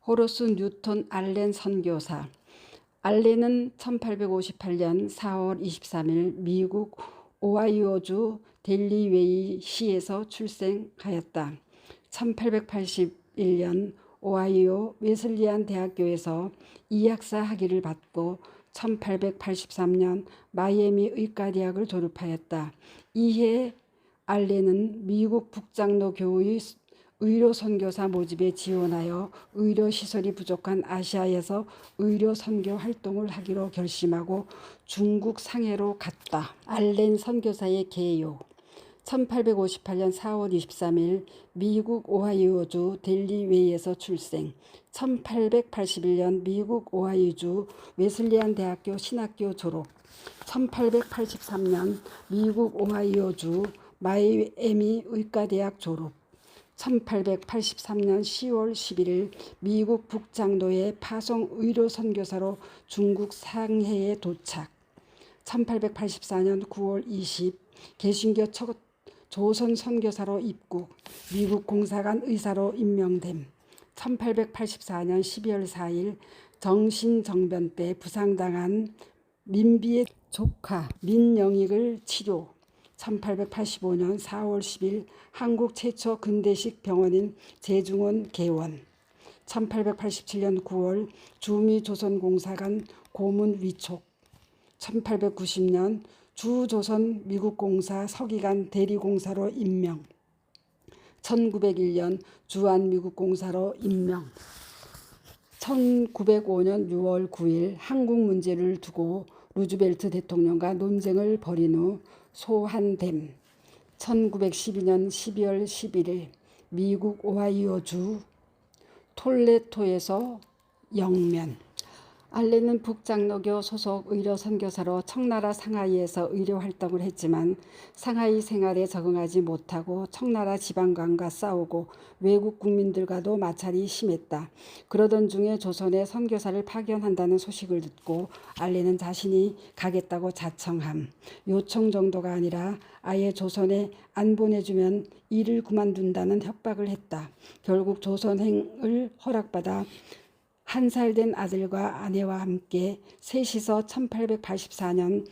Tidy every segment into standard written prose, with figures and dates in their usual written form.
호러스 뉴턴 알렌 선교사. 알렌은 1858년 4월 23일 미국 오하이오주 델리웨이 시에서 출생하였다. 1881년 오하이오 웨슬리안 대학교에서 이학사 학위를 받고 1883년 마이애미 의과대학을 졸업하였다. 이해 알렌은 미국 북장로 교회의 의료 선교사 모집에 지원하여 의료 시설이 부족한 아시아에서 의료 선교 활동을 하기로 결심하고 중국 상해로 갔다. 알렌 선교사의 개요. 1858년 4월 23일 미국 오하이오주 델리웨이에서 출생. 1881년 미국 오하이오주 웨슬리안 대학교 신학교 졸업. 1883년 미국 오하이오주 마이애미 의과대학 졸업. 1883년 10월 11일 미국 북장로의 파송 의료 선교사로 중국 상해에 도착. 1884년 9월 20 개신교 첫 조선 선교사로 입국. 미국 공사관 의사로 임명됨. 1884년 12월 4일 정신정변 때 부상당한 민비의 조카 민영익을 치료. 1885년 4월 10일 한국 최초 근대식 병원인 제중원 개원. 1887년 9월 주미조선공사관 고문 위촉. 1890년 주조선 미국공사 서기관 대리공사로 임명. 1901년 주한미국공사로 임명. 1905년 6월 9일 한국 문제를 두고 루즈벨트 대통령과 논쟁을 벌인 후 소환됨. 1912년 12월 11일 미국 오하이오주 톨레토에서 영면. 알렌은 북장로교 소속 의료 선교사로 청나라 상하이에서 의료 활동을 했지만 상하이 생활에 적응하지 못하고 청나라 지방관과 싸우고 외국 국민들과도 마찰이 심했다. 그러던 중에 조선에 선교사를 파견한다는 소식을 듣고 알렌은 자신이 가겠다고 자청함. 요청 정도가 아니라 아예 조선에 안 보내주면 일을 그만둔다는 협박을 했다. 결국 조선행을 허락받아 1살 된 아들과 아내와 함께 셋이서 1884년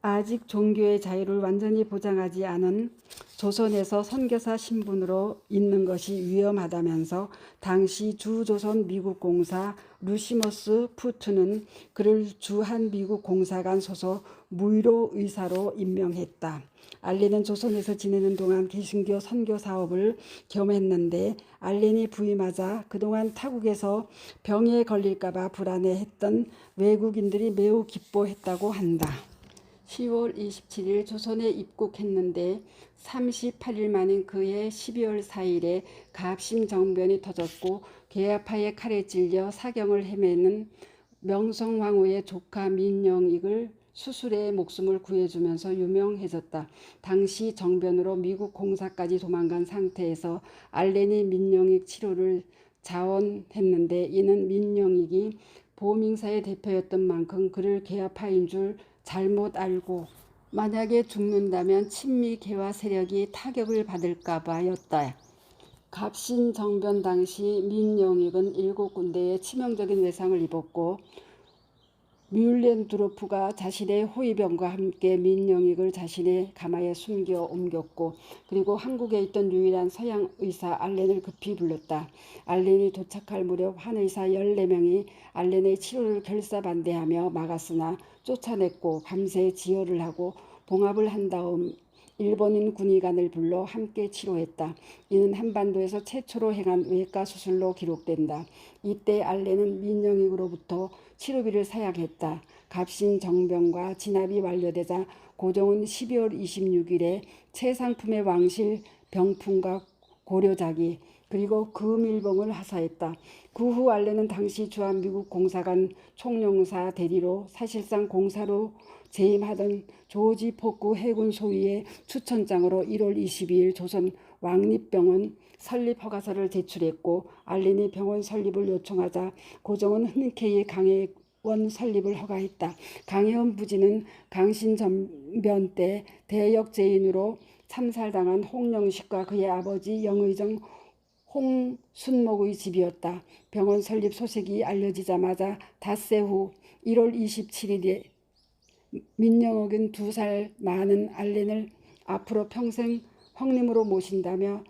아직 종교의 자유를 완전히 보장하지 않은 조선에서 선교사 신분으로 있는 것이 위험하다면서 당시 주조선 미국공사 루시머스 푸트는 그를 주한 미국공사관 소속 무의로 의사로 임명했다. 알렌은 조선에서 지내는 동안 개신교 선교 사업을 겸했는데 알렌이 부임하자 그동안 타국에서 병에 걸릴까봐 불안해했던 외국인들이 매우 기뻐했다고 한다. 10월 27일 조선에 입국했는데 38일 만인 그해 12월 4일에 갑신정변이 터졌고 계하파의 칼에 찔려 사경을 헤매는 명성황후의 조카 민영익을 수술에 목숨을 구해주면서 유명해졌다. 당시 정변으로 미국 공사까지 도망간 상태에서 알렌이 민영익 치료를 자원했는데 이는 민영익이 보밍사의 대표였던 만큼 그를 계하파인 줄 잘못 알고 만약에 죽는다면 친미 계화 세력이 타격을 받을까 봐였다. 갑신정변 당시 민영익은 7군데에 치명적인 외상을 입었고 뮬렌드로프가 자신의 호위병과 함께 민영익을 자신의 가마에 숨겨 옮겼고 그리고 한국에 있던 유일한 서양 의사 알렌을 급히 불렀다. 알렌이 도착할 무렵 한의사 14명이 알렌의 치료를 결사반대하며 막았으나 쫓아냈고 밤새 지혈을 하고 봉합을 한 다음 일본인 군의관을 불러 함께 치료했다. 이는 한반도에서 최초로 행한 외과 수술로 기록된다. 이때 알렌은 민영익으로부터 치료비를 사양했다. 갑신정변과 진압이 완료되자 고종은 12월 26일에 최상품의 왕실 병풍과 고려자기 그리고 금일봉을 하사했다. 그 후 알렌은 당시 주한미국 공사관 총용사 대리로 사실상 공사로 재임하던 조지 포크 해군 소위의 추천장으로 1월 22일 조선 왕립병원 설립 허가서를 제출했고 알렌이 병원 설립을 요청하자 고종은 흔쾌히 강해원 설립을 허가했다. 강해원 부지는 강신전변 때 대역죄인으로 참살당한 홍영식과 그의 아버지 영의정 홍순목의 집이었다. 병원 설립 소식이 알려지자마자 닷새 후 1월 27일에 민영옥은 2살 많은 알렌을 앞으로 평생 형님으로 모신다며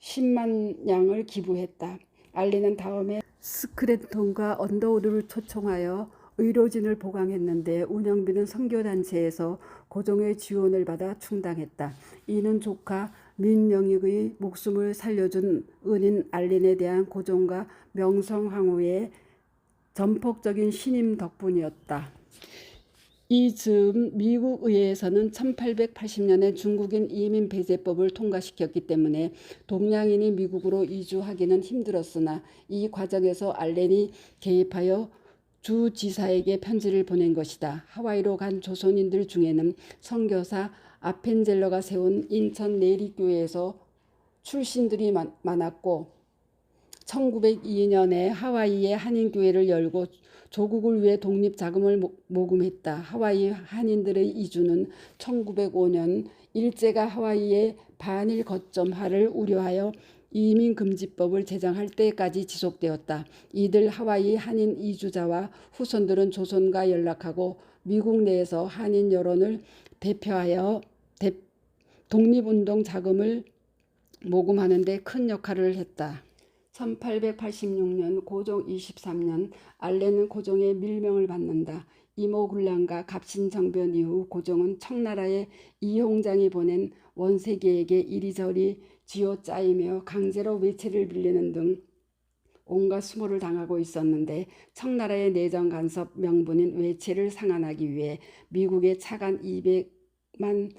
10만 양을 기부했다. 알렌은 다음에 스크래톤과 언더우드를 초청하여 의료진을 보강했는데 운영비는 선교단체에서 고종의 지원을 받아 충당했다. 이는 조카 민영익의 목숨을 살려준 은인 알렌에 대한 고종과 명성황후의 전폭적인 신임 덕분이었다. 이 즈음 미국 의회에서는 1880년에 중국인 이민 배제법을 통과시켰기 때문에 동양인이 미국으로 이주하기는 힘들었으나 이 과정에서 알렌이 개입하여 주지사에게 편지를 보낸 것이다. 하와이로 간 조선인들 중에는 선교사 아펜젤러가 세운 인천 내리교회에서 출신들이 많았고 1902년에 하와이에 한인교회를 열고 조국을 위해 독립자금을 모금했다. 하와이 한인들의 이주는 1905년 일제가 하와이에 반일 거점화를 우려하여 이민금지법을 제정할 때까지 지속되었다. 이들 하와이 한인 이주자와 후손들은 조선과 연락하고 미국 내에서 한인 여론을 대표하여 독립운동 자금을 모금하는 데 큰 역할을 했다. 1886년 고종 23년 알렌은 고종의 밀명을 받는다. 이모군란과 갑신정변 이후 고종은 청나라의 이홍장이 보낸 원세계에게 이리저리 쥐어짜이며 강제로 외채를 빌리는 등 온갖 수모를 당하고 있었는데 청나라의 내정 간섭 명분인 외채를 상환하기 위해 미국에 차관 200만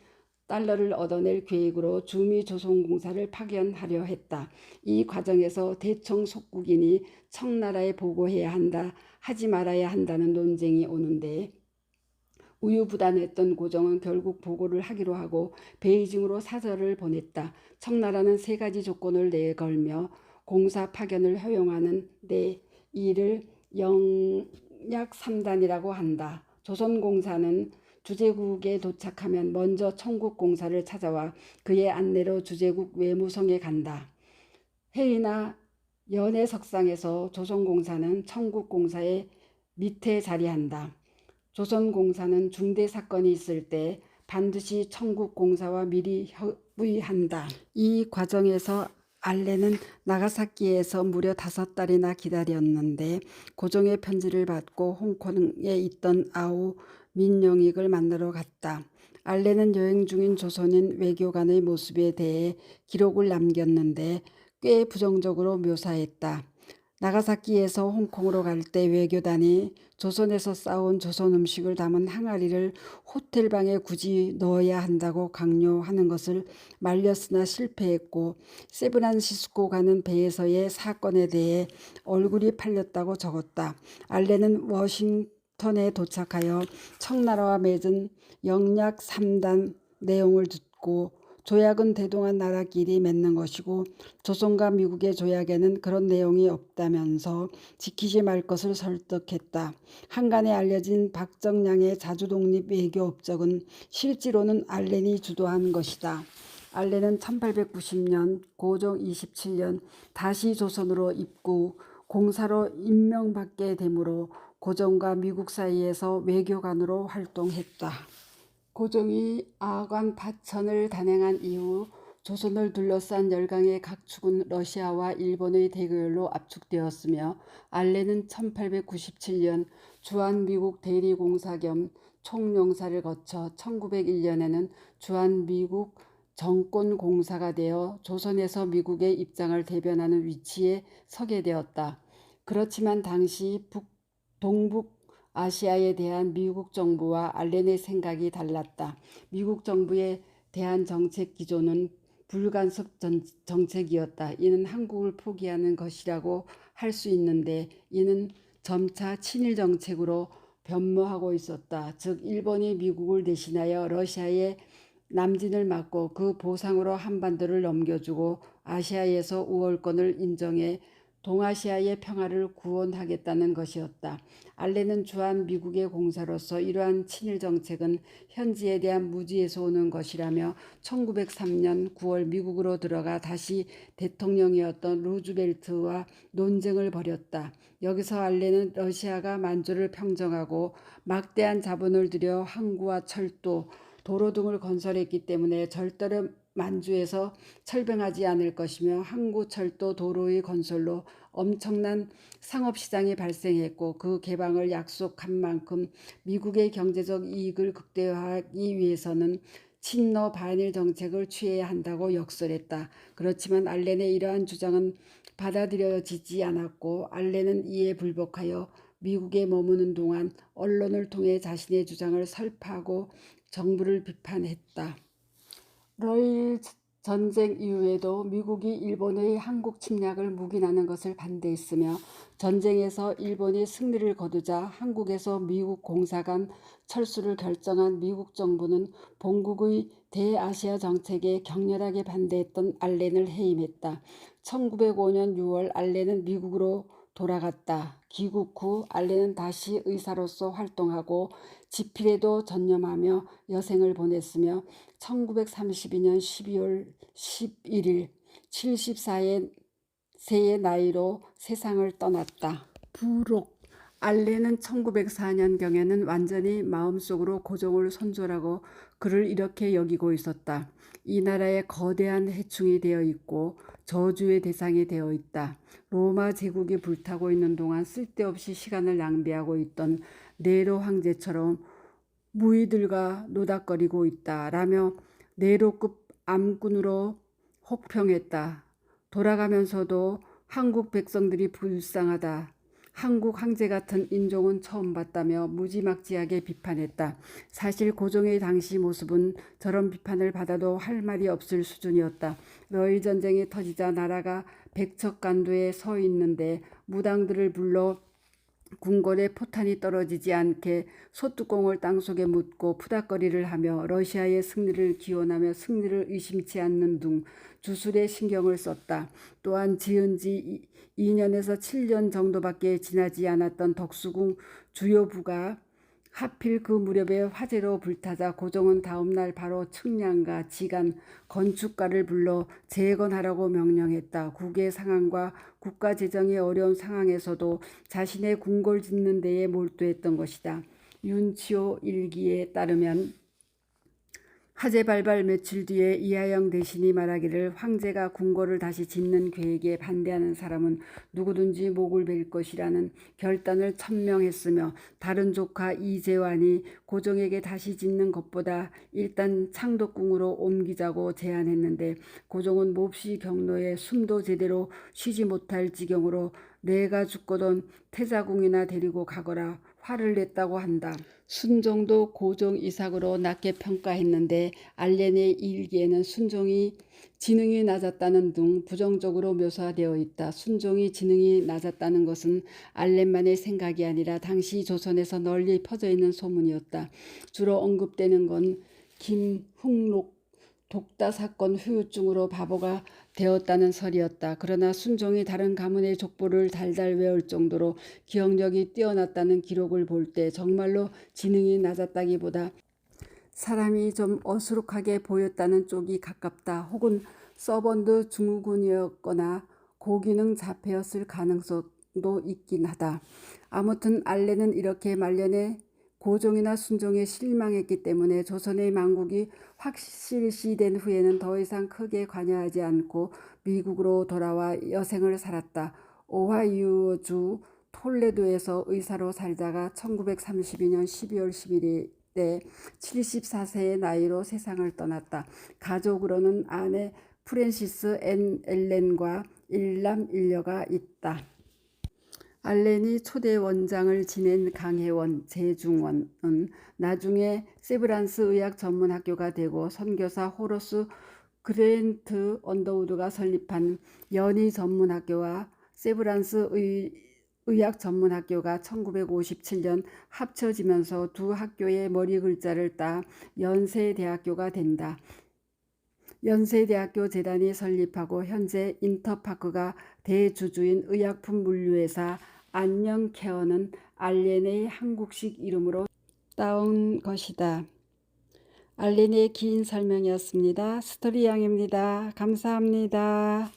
달러를 얻어낼 계획으로 주미조선공사를 파견하려 했다. 이 과정에서 대청 속국인이 청나라에 보고해야 한다, 하지 말아야 한다는 논쟁이 오는데 우유부단했던 고종은 결국 보고를 하기로 하고 베이징으로 사절을 보냈다. 청나라는 3가지 조건을 내걸며 공사 파견을 허용하는데 이를 영약 3단이라고 한다. 조선공사는 주재국에 도착하면 먼저 청국공사를 찾아와 그의 안내로 주재국 외무성에 간다. 회의나 연회석상에서 조선공사는 청국공사의 밑에 자리한다. 조선공사는 중대 사건이 있을 때 반드시 청국공사와 미리 협의한다. 이 과정에서 알렌은 나가사키에서 무려 5달이나 기다렸는데 고종의 편지를 받고 홍콩에 있던 아우 민영익을 만나러 갔다. 알렌은 여행 중인 조선인 외교관의 모습에 대해 기록을 남겼는데 꽤 부정적으로 묘사했다. 나가사키에서 홍콩으로 갈 때 외교단이 조선에서 싸온 조선 음식을 담은 항아리를 호텔방에 굳이 넣어야 한다고 강요하는 것을 말렸으나 실패했고 샌프란시스코 가는 배에서의 사건에 대해 얼굴이 팔렸다고 적었다. 알렌은 워싱턴에 도착하여 청나라와 맺은 영약 3단 내용을 듣고 조약은 대동한 나라끼리 맺는 것이고 조선과 미국의 조약에는 그런 내용이 없다면서 지키지 말 것을 설득했다. 한간에 알려진 박정량의 자주독립 외교 업적은 실제로는 알렌이 주도한 것이다. 알렌은 1890년 고종 27년 다시 조선으로 입국, 공사로 임명받게 되므로 고종과 미국 사이에서 외교관으로 활동했다. 고종이 아관 파천을 단행한 이후 조선을 둘러싼 열강의 각 축은 러시아와 일본의 대결로 압축되었으며 알렌은 1897년 주한미국 대리공사 겸 총용사를 거쳐 1901년에는 주한미국 정권공사가 되어 조선에서 미국의 입장을 대변하는 위치에 서게 되었다. 그렇지만 당시 동북 아시아에 대한 미국 정부와 알렌의 생각이 달랐다. 미국 정부의 대한 정책 기조는 불간섭 정책이었다. 이는 한국을 포기하는 것이라고 할 수 있는데 이는 점차 친일 정책으로 변모하고 있었다. 즉 일본이 미국을 대신하여 러시아의 남진을 막고 그 보상으로 한반도를 넘겨주고 아시아에서 우월권을 인정해 동아시아의 평화를 구원하겠다는 것이었다. 알렌은 주한 미국의 공사로서 이러한 친일 정책은 현지에 대한 무지에서 오는 것이라며 1903년 9월 미국으로 들어가 다시 대통령이었던 루즈벨트와 논쟁을 벌였다. 여기서 알렌은 러시아가 만주를 평정하고 막대한 자본을 들여 항구와 철도, 도로 등을 건설했기 때문에 절대로 만주에서 철병하지 않을 것이며 항구, 철도, 도로의 건설로 엄청난 상업시장이 발생했고 그 개방을 약속한 만큼 미국의 경제적 이익을 극대화하기 위해서는 친러 반일 정책을 취해야 한다고 역설했다. 그렇지만 알렌의 이러한 주장은 받아들여지지 않았고 알렌은 이에 불복하여 미국에 머무는 동안 언론을 통해 자신의 주장을 설파하고 정부를 비판했다. 러일 전쟁 이후에도 미국이 일본의 한국 침략을 묵인하는 것을 반대했으며 전쟁에서 일본이 승리를 거두자 한국에서 미국 공사관 철수를 결정한 미국 정부는 본국의 대아시아 정책에 격렬하게 반대했던 알렌을 해임했다. 1905년 6월 알렌은 미국으로 돌아갔다. 귀국 후 알렌은 다시 의사로서 활동하고 집필에도 전념하며 여생을 보냈으며 1932년 12월 11일 74세의 나이로 세상을 떠났다. 부록 알렌은 1904년경에는 완전히 마음속으로 고종을 선조라고 그를 이렇게 여기고 있었다. 이 나라에 거대한 해충이 되어 있고 저주의 대상이 되어 있다. 로마 제국이 불타고 있는 동안 쓸데없이 시간을 낭비하고 있던 네로 황제처럼 무의들과 노닥거리고 있다. 라며 네로급 암군으로 혹평했다. 돌아가면서도 한국 백성들이 불쌍하다. 한국 황제 같은 인종은 처음 봤다며 무지막지하게 비판했다. 사실 고종의 당시 모습은 저런 비판을 받아도 할 말이 없을 수준이었다. 러일 전쟁이 터지자 나라가 백척간도에 서 있는데 무당들을 불러 궁궐에 포탄이 떨어지지 않게 소뚜껑을 땅속에 묻고 푸닥거리를 하며 러시아의 승리를 기원하며 승리를 의심치 않는 등 주술에 신경을 썼다. 또한 지은 지 2년에서 7년 정도밖에 지나지 않았던 덕수궁 주요부가 하필 그 무렵에 화재로 불타자 고종은 다음날 바로 측량가, 지간, 건축가를 불러 재건하라고 명령했다. 국의 상황과 국가 재정이 어려운 상황에서도 자신의 궁궐 짓는 데에 몰두했던 것이다. 윤치호 일기에 따르면 화재 발발 며칠 뒤에 이하영 대신이 말하기를 황제가 궁궐을 다시 짓는 계획에 반대하는 사람은 누구든지 목을 벨 것이라는 결단을 천명했으며 다른 조카 이재환이 고종에게 다시 짓는 것보다 일단 창덕궁으로 옮기자고 제안했는데 고종은 몹시 경로에 숨도 제대로 쉬지 못할 지경으로 내가 죽거든 태자궁이나 데리고 가거라 화를 냈다고 한다. 순종도 고종 이삭으로 낮게 평가했는데 알렌의 일기에는 순종이 지능이 낮았다는 등 부정적으로 묘사되어 있다. 순종이 지능이 낮았다는 것은 알렌만의 생각이 아니라 당시 조선에서 널리 퍼져 있는 소문이었다. 주로 언급되는 건 김흥록 독다 사건 후유증으로 바보가 되었다는 설이었다. 그러나 순종이 다른 가문의 족보를 달달 외울 정도로 기억력이 뛰어났다는 기록을 볼 때 정말로 지능이 낮았다기보다 사람이 좀 어수룩하게 보였다는 쪽이 가깝다. 혹은 서번드 증후군이었거나 고기능 자폐였을 가능성도 있긴 하다. 아무튼 알렌은 이렇게 말년에 고종이나 순종에 실망했기 때문에 조선의 망국이 확실시된 후에는 더 이상 크게 관여하지 않고 미국으로 돌아와 여생을 살았다. 오하이오주 톨레도에서 의사로 살다가 1932년 12월 11일에 74세의 나이로 세상을 떠났다. 가족으로는 아내 프랜시스 앤 엘렌과 일남 일녀가 있다. 알렌이 초대 원장을 지낸 강혜원, 재중원은 나중에 세브란스 의학 전문학교가 되고 선교사 호러스 그랜트 언더우드가 설립한 연희 전문학교와 세브란스 의학 전문학교가 1957년 합쳐지면서 두 학교의 머리 글자를 따 연세대학교가 된다. 연세대학교 재단이 설립하고 현재 인터파크가 대주주인 의약품 물류회사 안녕케어는 알렌의 한국식 이름으로 따온 것이다. 알렌의 긴 설명이었습니다. 스토리양입니다. 감사합니다.